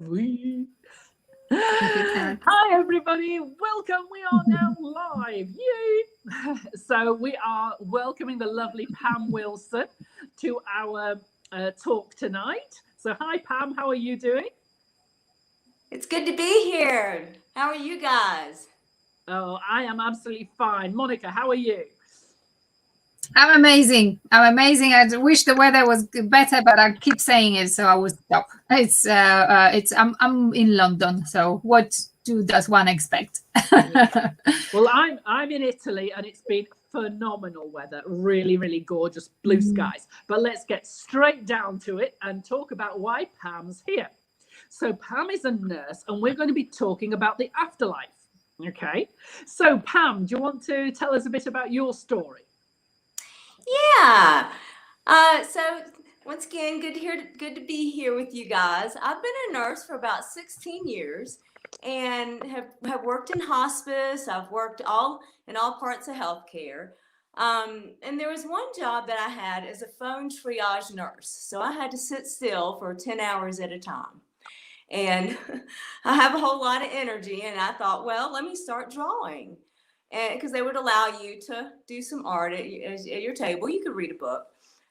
We. Hi everybody, welcome. We are now live. Yay! So we are welcoming the lovely Pam Wilson to our talk tonight. So hi Pam, how are you doing? It's good to be here. How are you guys? Oh, I am absolutely fine. Monica, how are you? I'm amazing. I'm amazing. I wish the weather was better, but I keep saying it, so I will stop. I'm in London, so what does one expect? Well, I'm in Italy, and it's been phenomenal weather. Really, really gorgeous blue skies. But let's get straight down to it and talk about why Pam's here. So Pam is a nurse, and we're going to be talking about the afterlife. Okay. So Pam, do you want to tell us a bit about your story? Yeah. So once again, good to be here with you guys. I've been a nurse for about 16 years and have worked in hospice. I've worked in all parts of healthcare. And there was one job that I had as a phone triage nurse. So I had to sit still for 10 hours at a time. And I have a whole lot of energy, and I thought, well, let me start drawing. And because they would allow you to do some art at your table, you could read a book.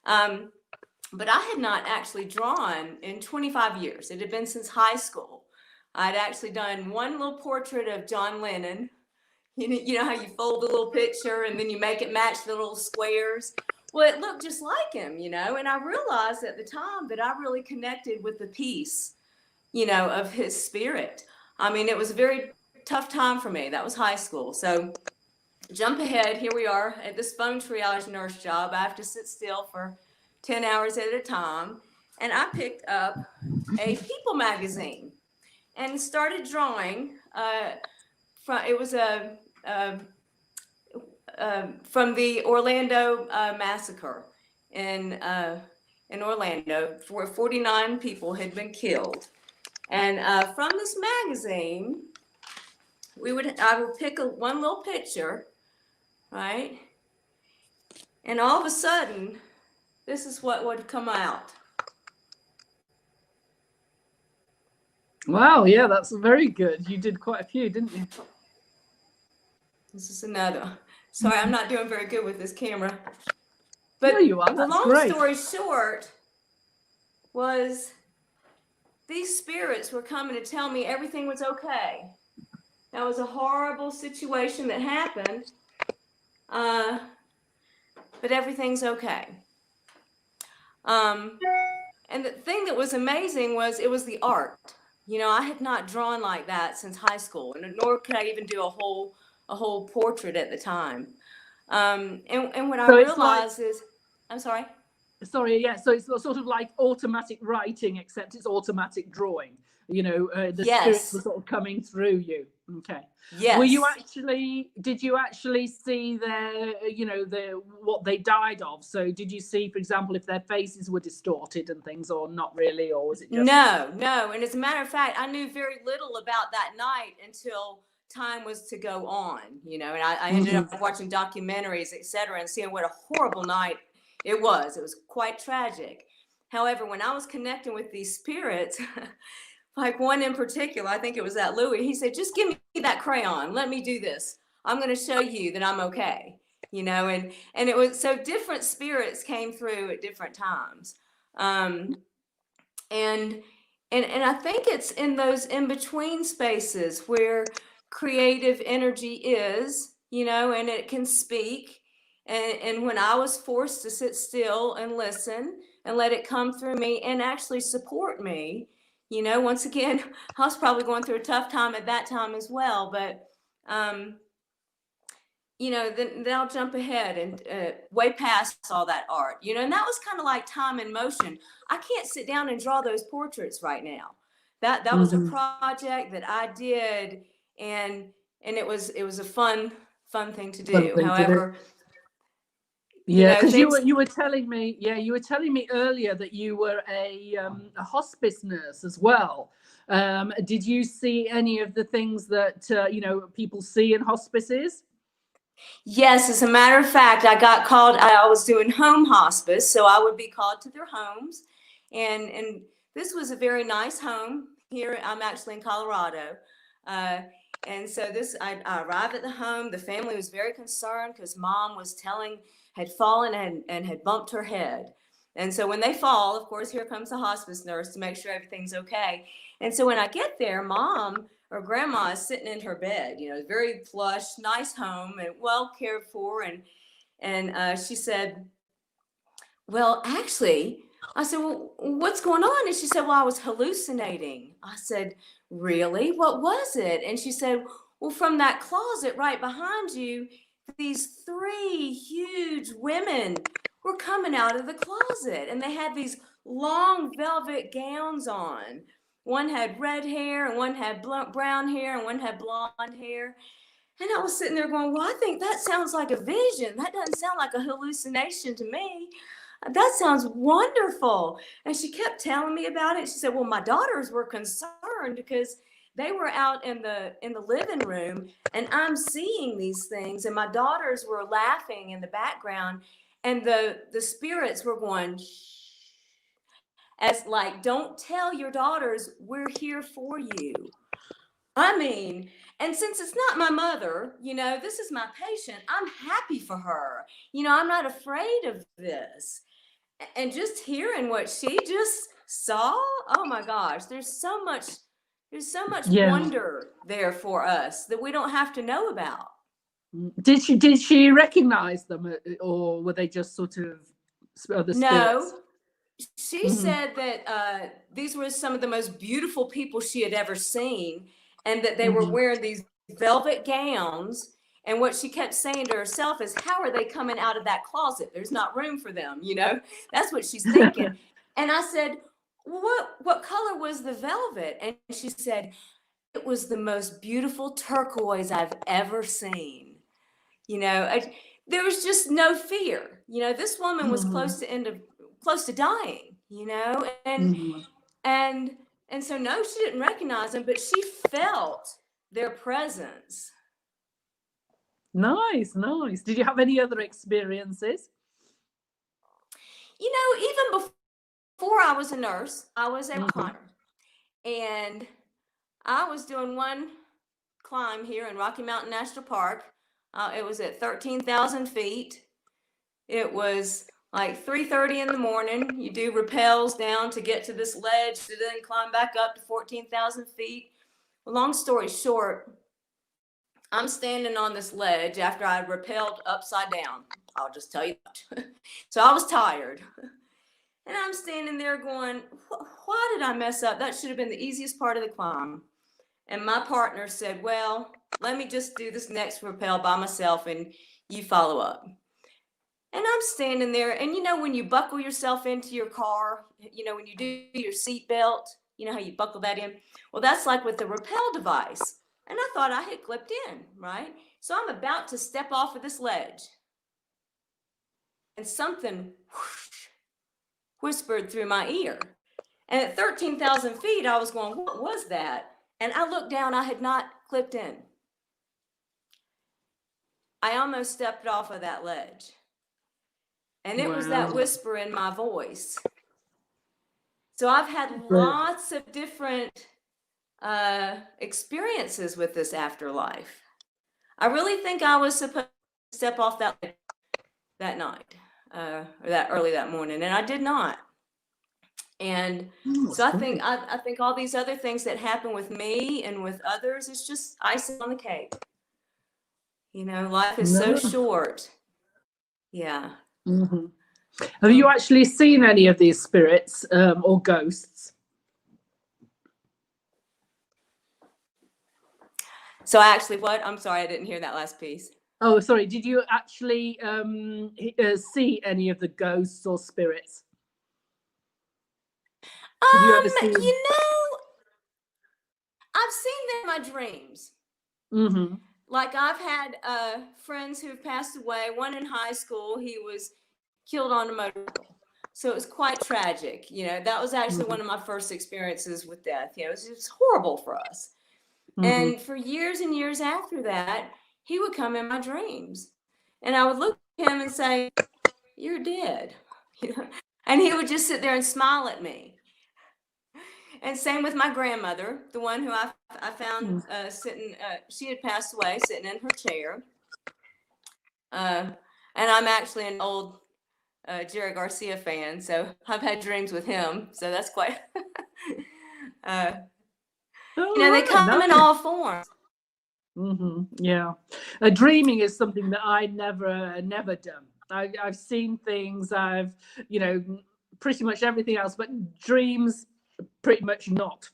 But I had not actually drawn in 25 years. It had been since high school. I'd actually done one little portrait of John Lennon. You know how you fold the little picture and then you make it match the little squares? Well, it looked just like him, and I realized at the time that I really connected with the piece, of his spirit. I mean, it was a very tough time for me. That was high school. So jump ahead. Here we are at this phone triage nurse job. I have to sit still for 10 hours at a time. And I picked up a People magazine and started drawing. It was from the Orlando massacre in Orlando, where 49 people had been killed. And from this magazine, I would pick one little picture, right? And all of a sudden, this is what would come out. Wow, yeah, that's very good. You did quite a few, didn't you? This is another. Sorry, I'm not doing very good with this camera. But there you are. The long story short was these spirits were coming to tell me everything was okay. That was a horrible situation that happened, but everything's okay. And the thing that was amazing was it was the art. I had not drawn like that since high school, and nor could I even do a whole portrait at the time. And what I realized is, I'm sorry. Sorry, yeah. So it's sort of like automatic writing, except it's automatic drawing. The spirits were sort of coming through you. Okay. Yes. Did you actually see what they died of? So did you see, for example, if their faces were distorted and things, or not really, or was it just? No. And as a matter of fact, I knew very little about that night until time was to go on, and I ended up watching documentaries, etc., and seeing what a horrible night it was. It was quite tragic. However, when I was connecting with these spirits, like one in particular, I think it was that Louis, he said, just give me that crayon. Let me do this. I'm going to show you that I'm okay. And it was so different spirits came through at different times. And I think it's in those in-between spaces where creative energy is, and it can speak. And when I was forced to sit still and listen and let it come through me and actually support me, once again, I was probably going through a tough time at that time as well. But, then I'll jump ahead and way past all that art, and that was kind of like time in motion. I can't sit down and draw those portraits right now. That was a project that I did, and it was a fun thing to do. However. Yeah, because you were telling me, earlier that you were a hospice nurse as well. Did you see any of the things that people see in hospices? Yes, as a matter of fact, I got called. I was doing home hospice, so I would be called to their homes, and this was a very nice home. here. I'm actually in Colorado. And so I arrived at the home. The family was very concerned because mom had fallen and had bumped her head. And so when they fall, of course, here comes the hospice nurse to make sure everything's okay. And so when I get there, mom or grandma is sitting in her bed, very plush, nice home and well cared for. And she said, well, actually, I said, well, what's going on? And she said, well, I was hallucinating. I said, really? What was it? And she said, well, from that closet right behind you, these 3 huge women were coming out of the closet, and they had these long velvet gowns on. One had red hair, and one had brown hair, and one had blonde hair. And I was sitting there going, well, I think that sounds like a vision. That doesn't sound like a hallucination to me. That sounds wonderful. And she kept telling me about it. She said, well, my daughters were concerned because they were out in the living room, and I'm seeing these things, and my daughters were laughing in the background, and the spirits were going, shh, as like, don't tell your daughters we're here for you. I mean, and since it's not my mother, this is my patient, I'm happy for her. I'm not afraid of this. And just hearing what she just saw, oh my gosh, there's so much wonder there for us that we don't have to know about. Did she recognize them, or were they just sort of other spirits? No, she said that these were some of the most beautiful people she had ever seen, and that they were wearing these velvet gowns. And what she kept saying to herself is, how are they coming out of that closet? There's not room for them, That's what she's thinking. And I said, what color was the velvet? And she said, it was the most beautiful turquoise I've ever seen. There was just no fear. This woman was close to dying, and so no, she didn't recognize them, but she felt their presence. Nice. Did you have any other experiences? Even before I was a nurse, I was a climber. And I was doing one climb here in Rocky Mountain National Park. It was at 13,000 feet. It was like 3:30 in the morning. You do rappels down to get to this ledge to then climb back up to 14,000 feet. Well, long story short, I'm standing on this ledge after I rappelled upside down. I'll just tell you that. So I was tired. And I'm standing there going, why did I mess up? That should have been the easiest part of the climb. And my partner said, well, let me just do this next rappel by myself and you follow up. And I'm standing there. And when you buckle yourself into your car, when you do your seat belt, how you buckle that in? Well, that's like with the rappel device. And I thought I had clipped in, right? So I'm about to step off of this ledge. And something whispered through my ear. And at 13,000 feet, I was going, what was that? And I looked down, I had not clipped in. I almost stepped off of that ledge. And it was that whisper in my voice. So I've had lots of different experiences with this afterlife. I really think I was supposed to step off that night, or that early that morning, and I did not. And so I think all these other things that happen with me and with others is just icing on the cake. Life is so short. Yeah. Have you actually seen any of these spirits or ghosts? So actually, what? I'm sorry, I didn't hear that last piece. Oh, sorry. Did you actually see any of the ghosts or spirits? Have you ever seen... I've seen them in my dreams. Like I've had friends who have passed away. One in high school, he was killed on a motorcycle. So it was quite tragic. That was actually one of my first experiences with death. It was horrible for us. And for years and years after that, he would come in my dreams. And I would look at him and say, you're dead. And he would just sit there and smile at me. And same with my grandmother, the one who I found sitting, she had passed away, sitting in her chair. And I'm actually an old Jerry Garcia fan, so I've had dreams with him. So that's quite, they come in all forms. Yeah, dreaming is something that I never done. I've seen things, I've pretty much everything else, but dreams pretty much not.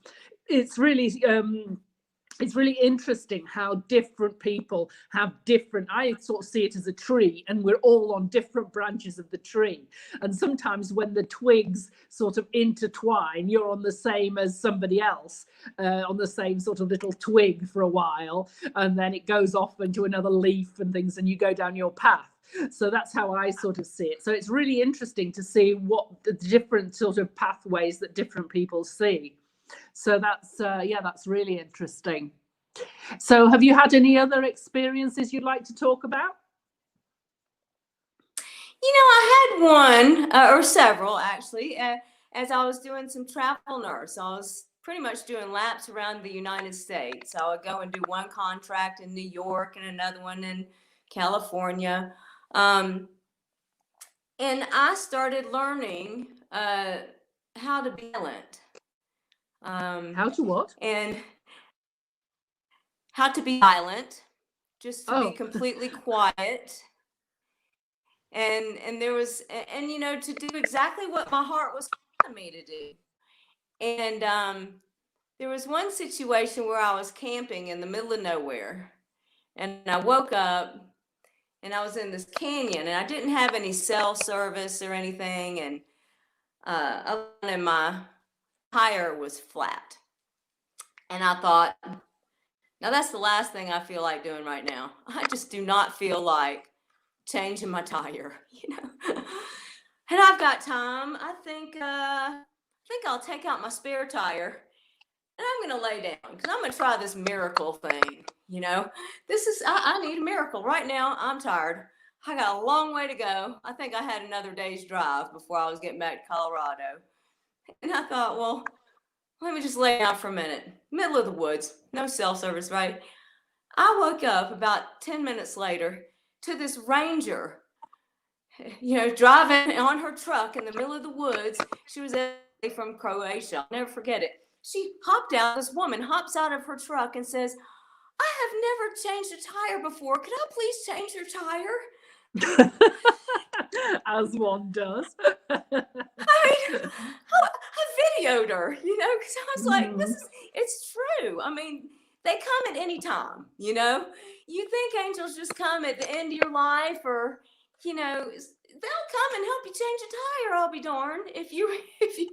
It's really interesting how different people have different, I sort of see it as a tree, and we're all on different branches of the tree. And sometimes when the twigs sort of intertwine, you're on the same as somebody else, on the same sort of little twig for a while, and then it goes off into another leaf and things, and you go down your path. So that's how I sort of see it. So it's really interesting to see what the different sort of pathways that different people see. So that's that's really interesting. So have you had any other experiences you'd like to talk about? I had one or several actually. As I was doing some travel nurse, I was pretty much doing laps around the United States. I would go and do one contract in New York and another one in California. And I started learning how to be silent. How to what? And how to be silent, just to be completely quiet. And there was, and to do exactly what my heart was telling me to do. And there was one situation where I was camping in the middle of nowhere, and I woke up and I was in this canyon, and I didn't have any cell service or anything, and my tire was flat. And I thought, now that's the last thing I feel like doing right now. I just do not feel like changing my tire, And I've got time. I think I'll take out my spare tire and I'm gonna lay down because I'm gonna try this miracle thing. I need a miracle right now. I'm tired. I got a long way to go. I think I had another day's drive before I was getting back to Colorado. And I thought, well, let me just lay down for a minute. Middle of the woods, no cell service, right? I woke up about 10 minutes later to this ranger, driving on her truck in the middle of the woods. She was from Croatia. I'll never forget it. She hopped out, this woman hops out of her truck and says, I have never changed a tire before. Could I please change your tire? As one does. I videoed her, because I was like, it's true. I mean, they come at any time, You think angels just come at the end of your life, or, they'll come and help you change a tire, I'll be darned, if you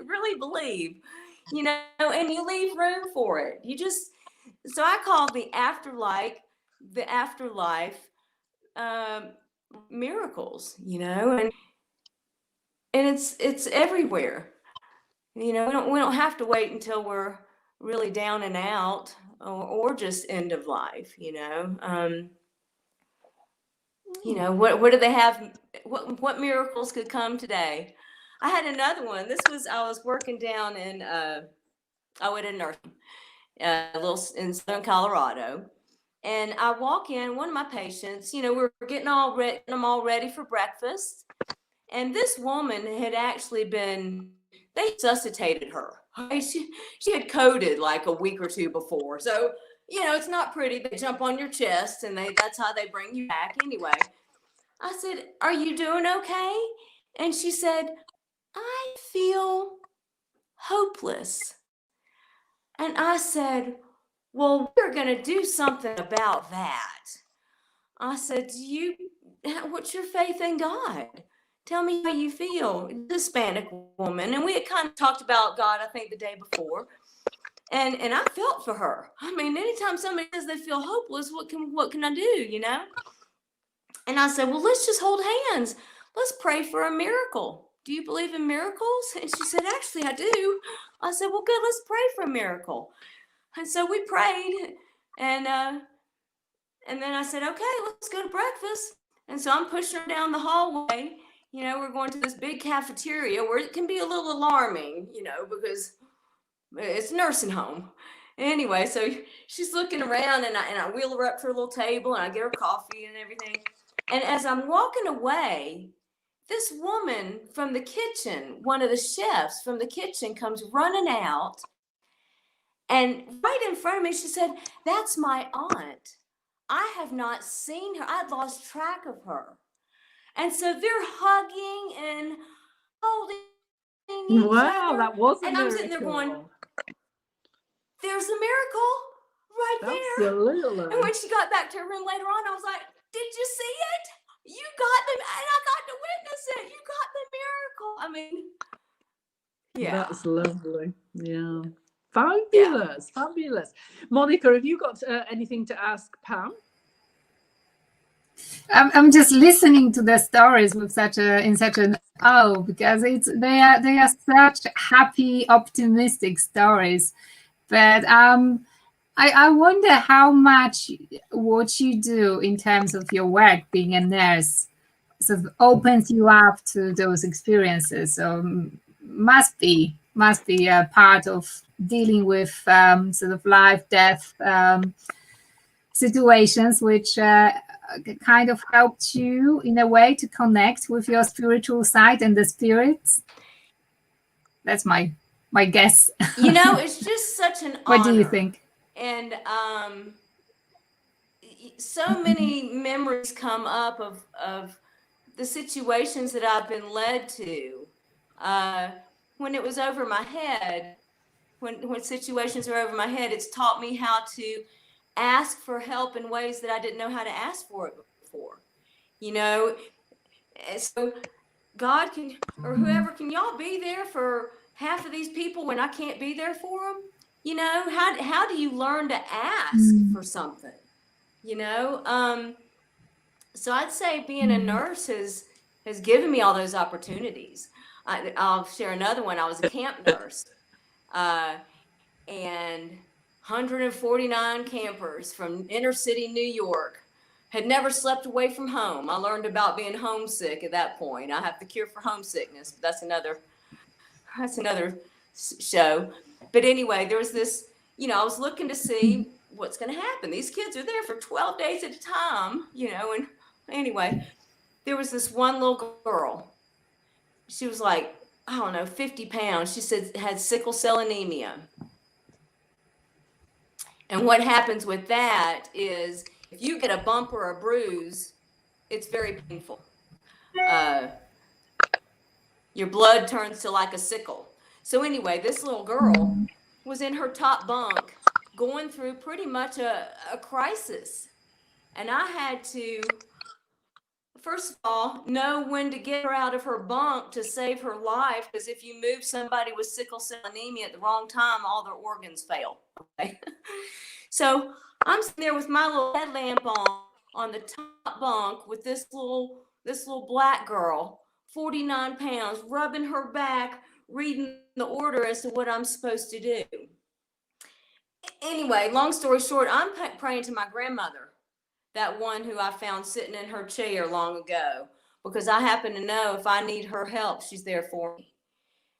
really believe, and you leave room for it. So I call the afterlife miracles, and it's everywhere. We don't have to wait until we're really down and out or just end of life, what do they have? What miracles could come today? I had another one. I was working down in at a nursing in southern Colorado, and I walk in. One of my patients, we're getting them all ready for breakfast, and this woman had actually they resuscitated her. She had coded like a week or two before, so it's not pretty. They jump on your chest, and that's how they bring you back. Anyway, I said, "Are you doing okay?" And she said, "I feel hopeless." And I said, "Well, we're going to do something about that." I said, what's your faith in God? Tell me how you feel. Hispanic woman. And we had kind of talked about God, I think, the day before. And I felt for her. I mean, anytime somebody says they feel hopeless, what can I do, And I said, well, let's just hold hands. Let's pray for a miracle. Do you believe in miracles? And she said, actually, I do. I said, well, good, let's pray for a miracle. And so we prayed, and then I said, okay, let's go to breakfast. And so I'm pushing her down the hallway. We're going to this big cafeteria where it can be a little alarming, because It's a nursing home. Anyway, so she's looking around, and I wheel her up to her little table, and I get her coffee and everything. And as I'm walking away, this woman from the kitchen, one of the chefs from the kitchen, comes running out. And right in front of me, she said, "That's my aunt. I have not seen her. I'd lost track of her." And so they're hugging and holding each Wow, other. that was a And I'm sitting there going, miracle. there's a miracle right there. Absolutely. And when she got back to her room later on, I was like, did you see it? You got them, and I got to witness it. You got the miracle. I mean, yeah. That's lovely. Yeah. Fabulous. Fabulous. Monica, have you got anything to ask Pam? I'm just listening to the stories with such an because they are such happy, optimistic stories. But I wonder how much what you do in terms of your work, being a nurse, sort of opens you up to those experiences. So must be a part of dealing with sort of life, death situations, which kind of helped you in a way to connect with your spiritual side and the spirits. That's my guess. It's just such an honor. What do you think? And so many memories come up of the situations that I've been led to when it was over my head. When situations are over my head, it's taught me how to ask for help in ways that I didn't know how to ask for it before. So God can, or whoever, can y'all be there for half of these people when I can't be there for them? How do you learn to ask for something? So I'd say being a nurse has given me all those opportunities. I'll share another one. I was a camp nurse, and 149 campers from inner city New York had never slept away from home. I learned about being homesick at that point. I have the cure for homesickness, but that's another show. But anyway, there was this, I was looking to see what's going to happen. These kids are there for 12 days at a time, and anyway, there was this one little girl. She was like, I don't know, 50 pounds. She said had sickle cell anemia. And what happens with that is if you get a bump or a bruise, it's very painful. Your blood turns to like a sickle. So anyway, this little girl was in her top bunk going through pretty much a crisis. And I had to, first of all, know when to get her out of her bunk to save her life, because if you move somebody with sickle cell anemia at the wrong time, all their organs fail. Okay? So I'm sitting there with my little headlamp on the top bunk with this little black girl, 49 pounds, rubbing her back, reading the order as to what I'm supposed to do. Anyway, long story short, I'm praying to my grandmother, that one who I found sitting in her chair long ago, because I happen to know if I need her help, she's there for me.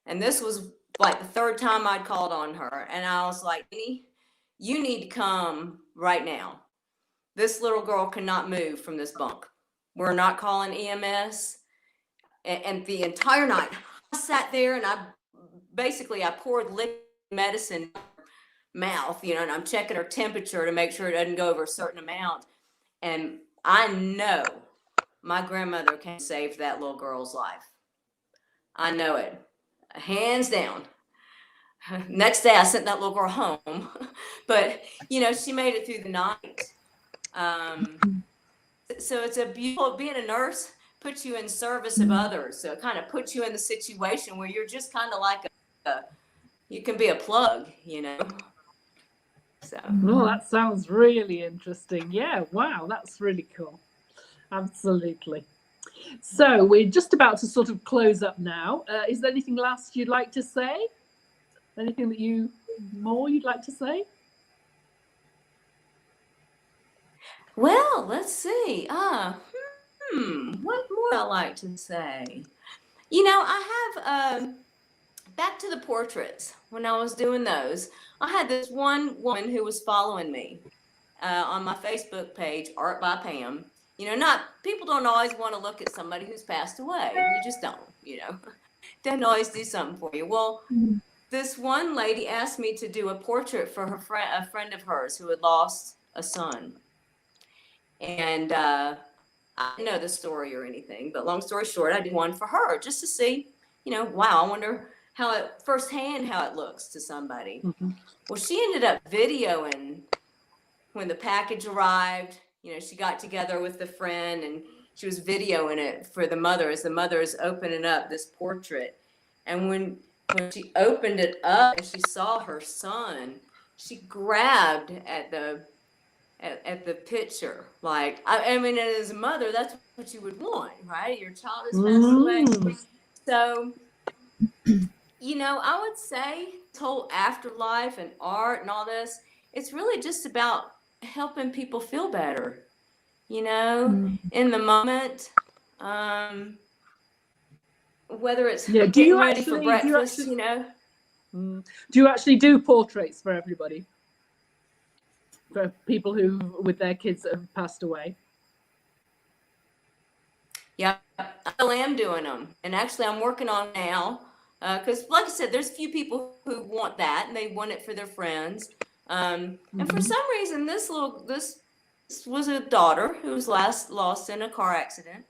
And this was like the third time I'd called on her. And I was like, you need to come right now. This little girl cannot move from this bunk. We're not calling EMS. And the entire night, I sat there and I poured liquid medicine in her mouth, and I'm checking her temperature to make sure it doesn't go over a certain amount. And I know my grandmother can save that little girl's life. I know it, hands down. Next day, I sent that little girl home, but she made it through the night. So it's a beautiful, being a nurse puts you in service of others. So it kind of puts you in the situation where you're just kind of like you can be a plug, So. Well, that sounds really interesting. Yeah, wow, that's really cool. Absolutely. So we're just about to sort of close up now. Is there anything last you'd like to say? Anything that you'd like to say? Well, let's see. What more I like to say? I have back to the portraits. When I was doing those, I had this one woman who was following me on my Facebook page, Art by Pam. You know, not people don't always want to look at somebody who's passed away. You just don't, you know, doesn't always do something for you. Well, this one lady asked me to do a portrait for her friend, a friend of hers who had lost a son. And I didn't know the story or anything, but long story short, I did one for her just to see, you know, wow, I wonder how it firsthand how it looks to somebody. Well, she ended up videoing when the package arrived. You know, she got together with the friend and she was videoing it for the mother as the mother is opening up this portrait. And when she opened it up and she saw her son, she grabbed at the picture. Like, I mean, as a mother, that's what you would want, right? Your child is passed away. So, you know, I would say this whole afterlife and art and all this, it's really just about helping people feel better, you know, in the moment. Whether it's getting ready for breakfast, you know. Do you actually do portraits for everybody? For people who, with their kids that have passed away? Yeah, I still am doing them. And actually, I'm working on now. Because, like I said, there's a few people who want that and they want it for their friends. And for some reason, this was a daughter who was lost in a car accident.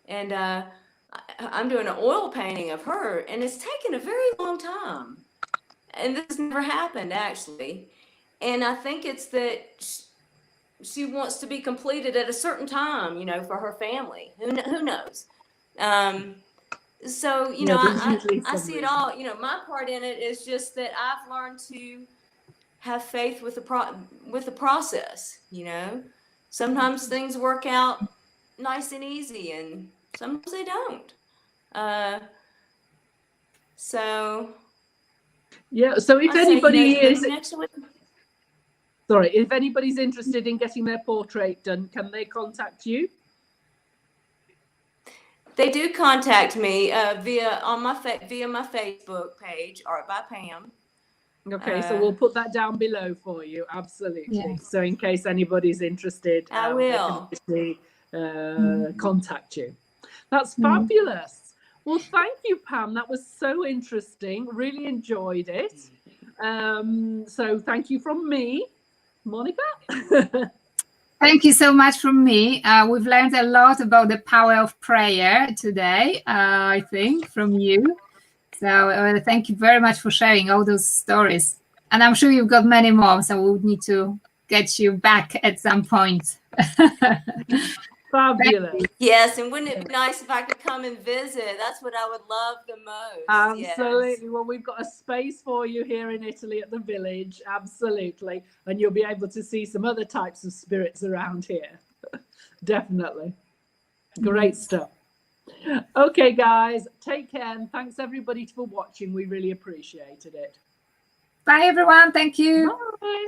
And I'm doing an oil painting of her, and it's taken a very long time. And this never happened, actually. And I think it's that she wants to be completed at a certain time, you know, for her family. Who knows? So, you know, I see it all. You know, my part in it is just that I've learned to have faith with the process, you know. Sometimes things work out nice and easy, and sometimes they don't. So yeah. So if anybody if anybody's interested in getting their portrait done, can they contact you? They do contact me via my Facebook page, Art by Pam. Okay, so we'll put that down below for you. Absolutely. Yeah. So in case anybody's interested, I will contact you. That's fabulous. Well, thank you, Pam. That was so interesting. Really enjoyed it. So thank you from me, Monica. Thank you so much from me. We've learned a lot about the power of prayer today, I think, from you. So thank you very much for sharing all those stories. And I'm sure you've got many more, so we would need to get you back at some point. Fabulous. Yes, and wouldn't it be nice if I could come and visit? That's what I would love the most. Absolutely. Yes. Well, we've got a space for you here in Italy at the village. Absolutely. And you'll be able to see some other types of spirits around here. Definitely. Great stuff. Okay, guys, take care. And thanks everybody for watching. We really appreciated it. Bye, everyone. Thank you. Bye.